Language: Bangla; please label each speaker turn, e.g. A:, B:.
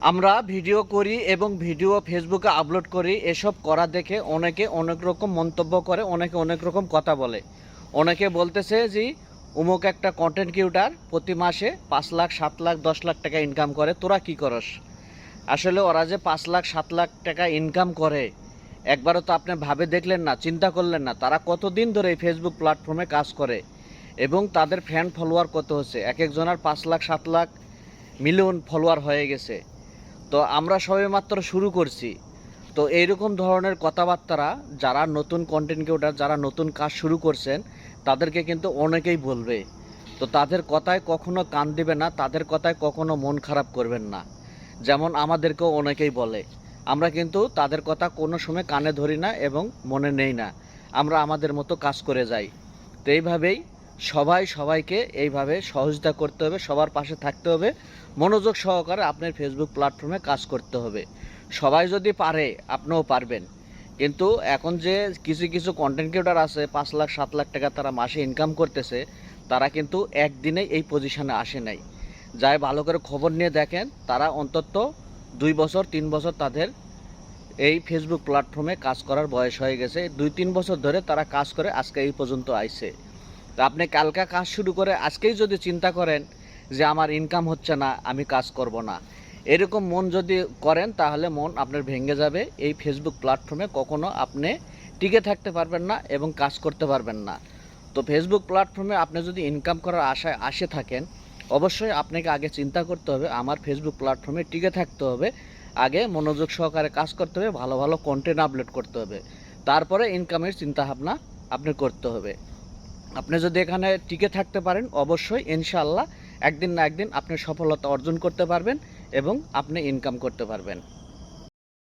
A: আমরা ভিডিও করি এবং ভিডিও ফেসবুকে আপলোড করি, এসব করা দেখে অনেকে অনেক রকম মন্তব্য করে, অনেকে অনেক রকম কথা বলে। অনেকে বলতেছে যে অমুক একটা কন্টেন্ট ক্রিয়েটর প্রতি মাসে 5 লাখ 7 লাখ 10 লাখ টাকা ইনকাম করে, তোরা কি করস? আসলে ওরা যে 5 লাখ 7 লাখ টাকা ইনকাম করে একবারও তো আপনি ভাবে দেখলেন না, চিন্তা করলেন না তারা কতদিন ধরে এই ফেসবুক প্ল্যাটফর্মে কাজ করে এবং তাদের ফ্যান ফলোয়ার কত হচ্ছে। এক একজনের 5 লাখ 7 লাখ মিলিয়ন ফলোয়ার হয়ে গেছে। তো আমরা সবেমাত্র শুরু করছি। তো এইরকম ধরনের কথাবার্তারা যারা নতুন কন্টেন্ট ক্রিয়েটর, যারা নতুন কাজ শুরু করছেন, তাদেরকে কিন্তু অনেকেই বলবে। তো তাদের কথায় কখনো কান দিবে না, তাদের কথায় কখনো মন খারাপ করবেন না। যেমন আমাদেরকেও অনেকেই বলে, আমরা কিন্তু তাদের কথা কোনো সময় কানে ধরি না এবং মনে নেই না, আমরা আমাদের মতো কাজ করে যাই। তো এইভাবেই সবাই সবাইকে এইভাবে সহযোগিতা করতে হবে, সবার পাশে থাকতে হবে, মনোযোগ সহকারে আপনার ফেসবুক প্ল্যাটফর্মে কাজ করতে হবে। সবাই যদি পারে আপনিও পারবেন। কিন্তু এখন যে কিছু কিছু কন্টেন্ট ক্রিয়েটর আছে 5 লাখ 7 লাখ টাকা তারা মাসে ইনকাম করতেছে, তারা কিন্তু একদিনে এই পজিশনে আসে নাই। যাই ভালো করে খবর নিয়ে দেখেন, তারা অন্তত 2 বছর 3 বছর তাদের এই ফেসবুক প্ল্যাটফর্মে কাজ করার বয়স হয়ে গেছে। 2-3 বছর ধরে তারা কাজ করে আজকে এই পর্যন্ত আইছে। তো আপনি কালকা কাজ শুরু করে আজকেই যদি চিন্তা করেন যে আমার ইনকাম হচ্ছে না, আমি কাজ করব না, এরকম মন যদি করেন তাহলে মন আপনার ভেঙে যাবে। এই ফেসবুক প্ল্যাটফর্মে কখনো আপনি টিকে থাকতে পারবেন না এবং কাজ করতে পারবেন না। তো ফেসবুক প্ল্যাটফর্মে আপনি যদি ইনকাম করার আশায় আসে থাকেন, অবশ্যই আপনাকে আগে চিন্তা করতে হবে আমার ফেসবুক প্ল্যাটফর্মে টিকে থাকতে হবে। আগে মনোযোগ সহকারে কাজ করতে হবে, ভালো ভালো কন্টেন্ট আপলোড করতে হবে, তারপরে ইনকামের চিন্তাভাবনা আপনি করতে হবে। আপনি যদি এখানে টিকে থাকতে পারেন, অবশ্যই ইনশাআল্লাহ একদিন না একদিন আপনি সফলতা অর্জন করতে পারবেন এবং আপনি ইনকাম করতে পারবেন।